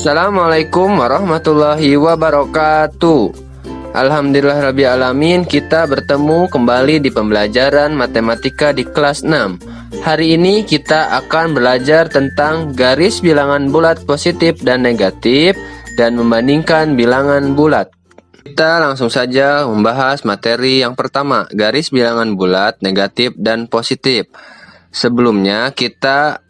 Assalamualaikum warahmatullahi wabarakatuh. Alhamdulillahirrabbilalamin, kita bertemu kembali di pembelajaran matematika di kelas 6. Hari ini kita akan belajar tentang garis bilangan bulat positif dan negatif dan membandingkan bilangan bulat. Kita langsung saja membahas materi yang pertama, garis bilangan bulat, negatif, dan positif. Sebelumnya kita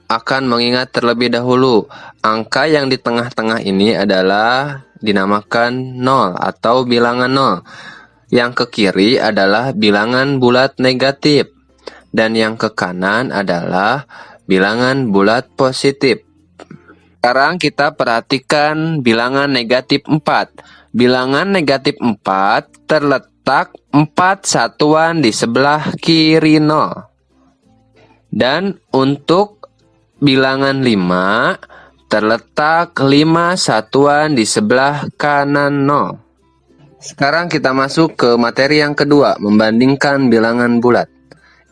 akan mengingat terlebih dahulu, angka yang di tengah-tengah ini adalah dinamakan 0 atau bilangan 0. Yang ke kiri adalah bilangan bulat negatif dan yang ke kanan adalah bilangan bulat positif. Sekarang kita perhatikan bilangan negatif 4. Bilangan negatif 4 terletak 4 satuan di sebelah kiri 0. Dan untuk bilangan 5 terletak 5 satuan di sebelah kanan 0. Sekarang kita masuk ke materi yang kedua, membandingkan bilangan bulat.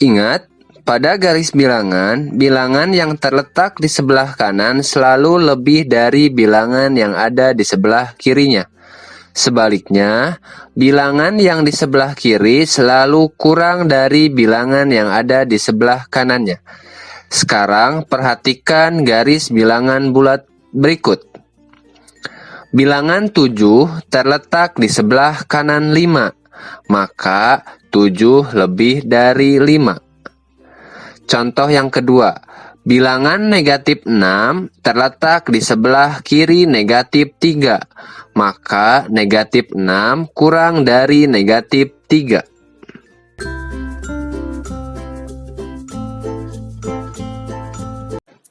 Ingat, pada garis bilangan, bilangan yang terletak di sebelah kanan selalu lebih dari bilangan yang ada di sebelah kirinya. Sebaliknya, bilangan yang di sebelah kiri selalu kurang dari bilangan yang ada di sebelah kanannya. Sekarang perhatikan garis bilangan bulat berikut. Bilangan 7 terletak di sebelah kanan 5, maka 7 lebih dari 5. Contoh yang kedua, bilangan negatif 6 terletak di sebelah kiri negatif 3, maka negatif 6 kurang dari negatif 3.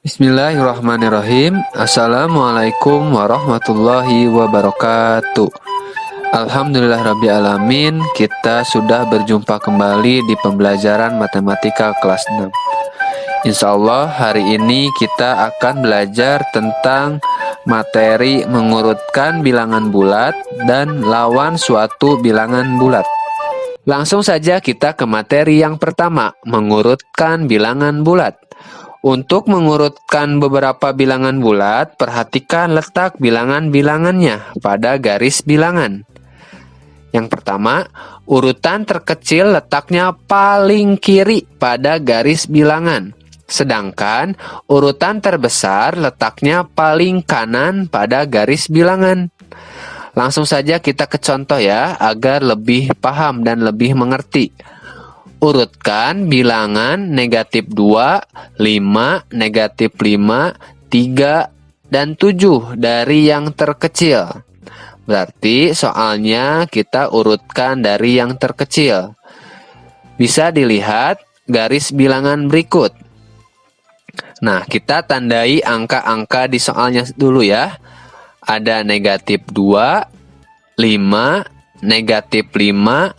Bismillahirrahmanirrahim. Assalamualaikum warahmatullahi wabarakatuh. Alhamdulillahirrabbilalamin, kita sudah berjumpa kembali di pembelajaran matematika kelas 6. Insya Allah hari ini kita akan belajar tentang materi mengurutkan bilangan bulat dan lawan suatu bilangan bulat. Langsung saja kita ke materi yang pertama, mengurutkan bilangan bulat. Untuk mengurutkan beberapa bilangan bulat, perhatikan letak bilangan-bilangannya pada garis bilangan. Yang pertama, urutan terkecil letaknya paling kiri pada garis bilangan. Sedangkan urutan terbesar letaknya paling kanan pada garis bilangan. Langsung saja kita ke contoh ya, agar lebih paham dan lebih mengerti. Urutkan bilangan negatif 2, 5, negatif 5, 3, dan 7 dari yang terkecil. Berarti soalnya kita urutkan dari yang terkecil. Bisa dilihat garis bilangan berikut. Nah, kita tandai angka-angka di soalnya dulu ya. Ada negatif 2, 5, negatif 5,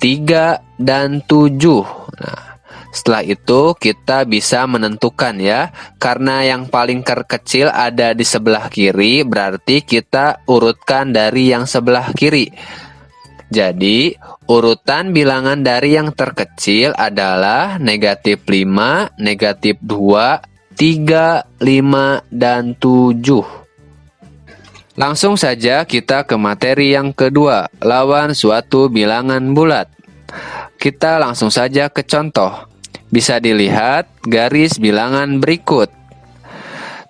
3, dan 7. Nah, setelah itu kita bisa menentukan ya. Karena yang paling terkecil ada di sebelah kiri, berarti kita urutkan dari yang sebelah kiri. Jadi, urutan bilangan dari yang terkecil adalah negatif 5, negatif 2, 3, 5, dan 7. Langsung saja kita ke materi yang kedua, lawan suatu bilangan bulat. Kita langsung saja ke contoh. Bisa dilihat garis bilangan berikut.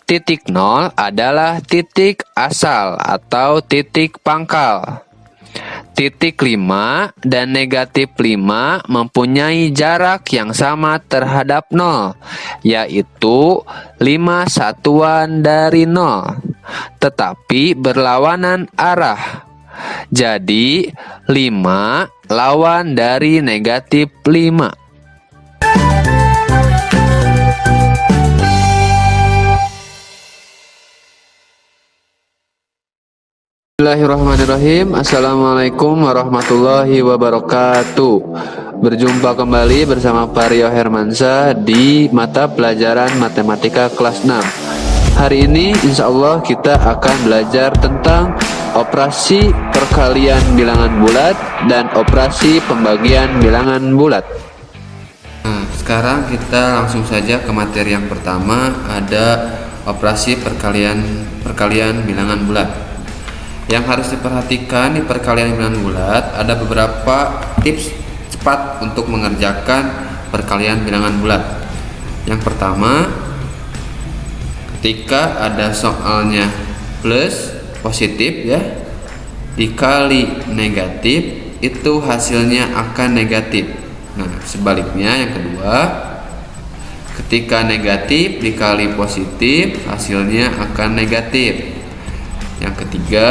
Titik 0 adalah titik asal atau titik pangkal. Titik 5 dan negatif 5 mempunyai jarak yang sama terhadap 0, yaitu 5 satuan dari 0, tetapi berlawanan arah. Jadi, 5 lawan dari negatif 5. Bismillahirrahmanirrahim. Assalamualaikum warahmatullahi wabarakatuh. Berjumpa kembali bersama Pak Rio Hermansyah di mata pelajaran matematika kelas 6. Hari ini insya Allah kita akan belajar tentang operasi perkalian bilangan bulat dan operasi pembagian bilangan bulat. Nah, sekarang kita langsung saja ke materi yang pertama, ada operasi perkalian bilangan bulat. Yang harus diperhatikan di perkalian bilangan bulat ada beberapa tips cepat untuk mengerjakan perkalian bilangan bulat. Yang pertama, ketika ada soalnya plus positif ya dikali negatif, itu hasilnya akan negatif. Nah, sebaliknya yang kedua, ketika negatif dikali positif hasilnya akan negatif. Yang ketiga,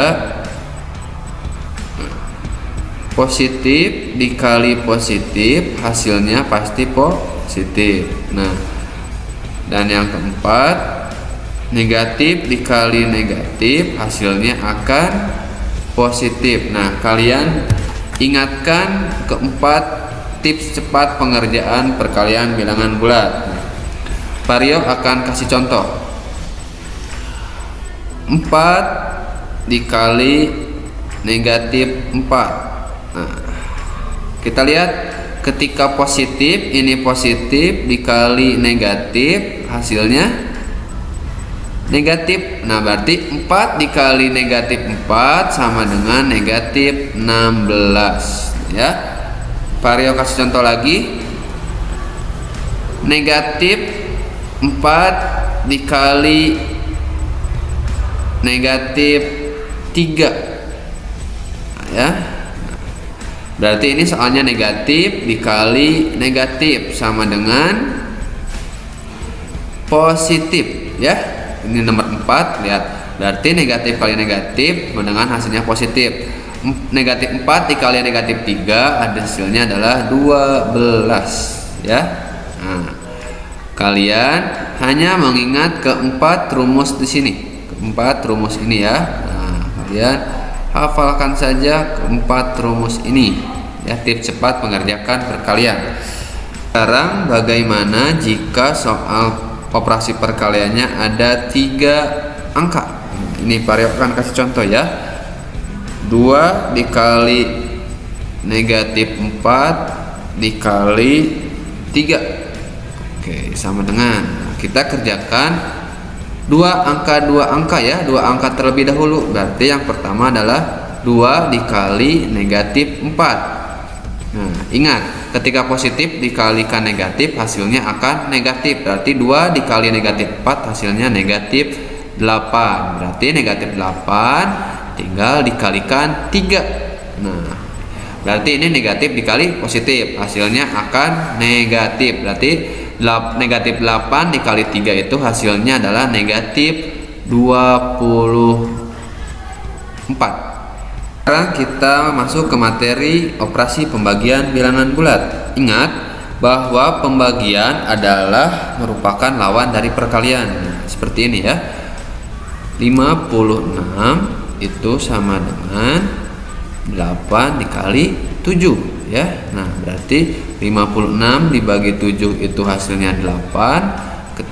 positif dikali positif hasilnya pasti positif. Nah, dan yang keempat, negatif dikali negatif hasilnya akan positif. Nah, kalian ingatkan keempat tips cepat pengerjaan perkalian bilangan bulat. Vario akan kasih contoh. 4 dikali negatif 4. Nah, kita lihat ketika positif, ini positif dikali negatif hasilnya negatif. Nah, berarti 4 dikali negatif 4 sama dengan negatif 16 ya. Vario kasih contoh lagi. Negatif 4 dikali negatif 3 ya. Berarti ini soalnya negatif dikali negatif sama dengan positif ya. Ini nomor 4, lihat. Berarti negatif kali negatif dengan hasilnya positif. Negatif 4 dikali negatif 3 hasilnya adalah 12 ya. Nah, kalian hanya mengingat keempat rumus di sini, keempat rumus ini ya. Nah, kalian hafalkan saja keempat rumus ini ya, tips cepat mengerjakan perkalian. Sekarang bagaimana jika soal operasi perkaliannya ada 3 angka? Ini Vario akan kasih contoh ya. 2 dikali negatif 4 dikali 3. Oke, sama dengan kita kerjakan dua angka ya, 2 angka terlebih dahulu. Berarti yang pertama adalah 2 dikali negatif 4. Nah, ingat, ketika positif dikalikan negatif hasilnya akan negatif. Berarti 2 dikali negatif 4 hasilnya negatif 8. Berarti negatif 8 tinggal dikalikan 3. Nah, berarti ini negatif dikali positif hasilnya akan negatif. Berarti negatif 8 dikali 3 itu hasilnya adalah negatif 24. Sekarang kita masuk ke materi operasi pembagian bilangan bulat. Ingat bahwa pembagian adalah merupakan lawan dari perkalian. Nah, seperti ini ya. 56 itu sama dengan 8 dikali 7 ya. Nah, berarti 56 dibagi 7 itu hasilnya 8,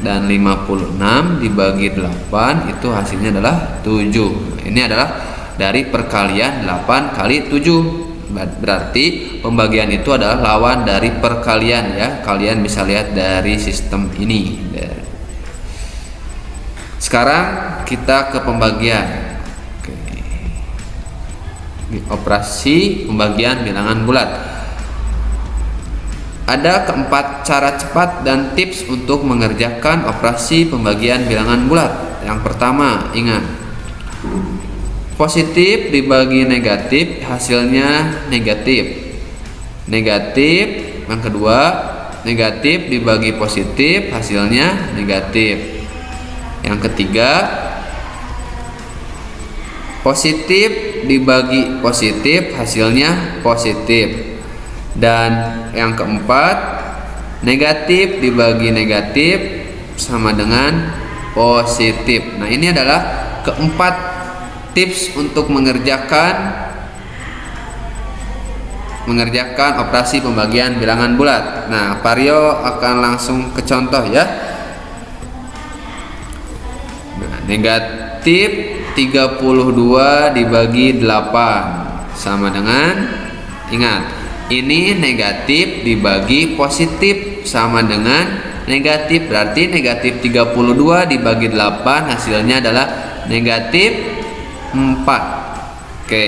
dan 56 dibagi 8 itu hasilnya adalah 7. Nah, ini adalah dari perkalian 8 kali 7. Berarti pembagian itu adalah lawan dari perkalian ya. Kalian bisa lihat dari sistem ini. Sekarang kita ke pembagian. Operasi pembagian bilangan bulat. Ada keempat cara cepat dan tips untuk mengerjakan operasi pembagian bilangan bulat. Yang pertama, ingat, positif dibagi negatif hasilnya negatif. Negatif. Yang kedua, negatif dibagi positif hasilnya negatif. Yang ketiga, positif dibagi positif hasilnya positif. Dan yang keempat, negatif dibagi negatif sama dengan positif. Nah, ini adalah keempat tips untuk mengerjakan operasi pembagian bilangan bulat. Nah, Vario akan langsung ke contoh ya. Nah, negatif 32 dibagi 8 sama dengan, ingat, ini negatif dibagi positif sama dengan negatif, berarti negatif 32 dibagi 8 hasilnya adalah negatif 4. Oke,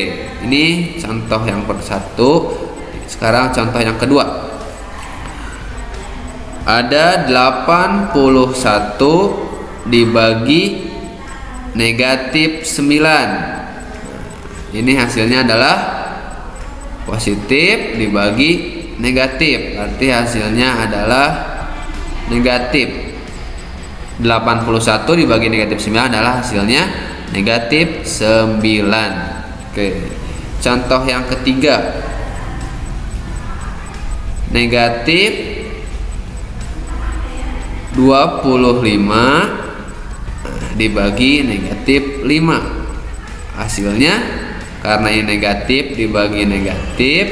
ini contoh yang satu. Sekarang contoh yang kedua. Ada 81 dibagi negatif 9. Ini hasilnya adalah positif dibagi negatif, berarti hasilnya adalah negatif. 81 dibagi negatif 9 adalah hasilnya negatif 9. Oke, contoh yang ketiga. Negatif 25 dibagi negatif 5. Hasilnya karena ini negatif dibagi negatif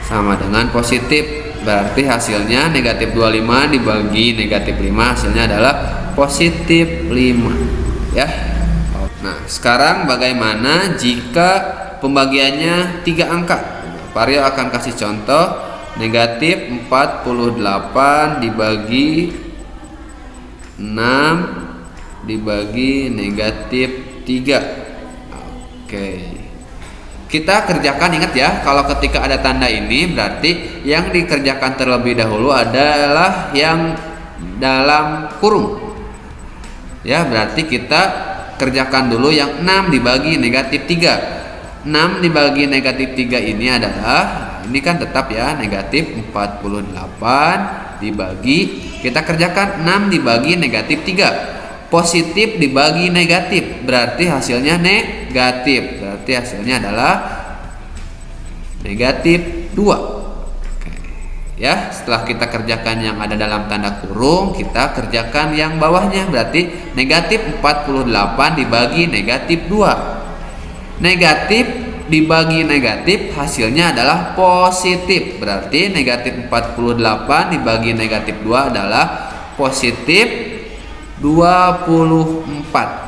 sama dengan positif, berarti hasilnya negatif 25 dibagi negatif 5 hasilnya adalah positif 5 ya. Nah, sekarang bagaimana jika pembagiannya 3 angka? Vario akan kasih contoh. Negatif 48 dibagi 6 dibagi negatif 3. Oke, kita kerjakan. Ingat ya, kalau ketika ada tanda ini berarti yang dikerjakan terlebih dahulu adalah yang dalam kurung ya, berarti kita kerjakan dulu yang 6 dibagi negatif 3. 6 dibagi negatif 3 ini adalah, ini kan tetap ya, negatif 48 dibagi, kita kerjakan 6 dibagi negatif 3. Positif dibagi negatif, berarti hasilnya negatif, berarti hasilnya adalah negatif 2. Oke. Ya, setelah kita kerjakan yang ada dalam tanda kurung, kita kerjakan yang bawahnya, berarti negatif 48 dibagi negatif 2. Negatif dibagi negatif hasilnya adalah positif, berarti negatif 48 dibagi negatif 2 adalah positif 24.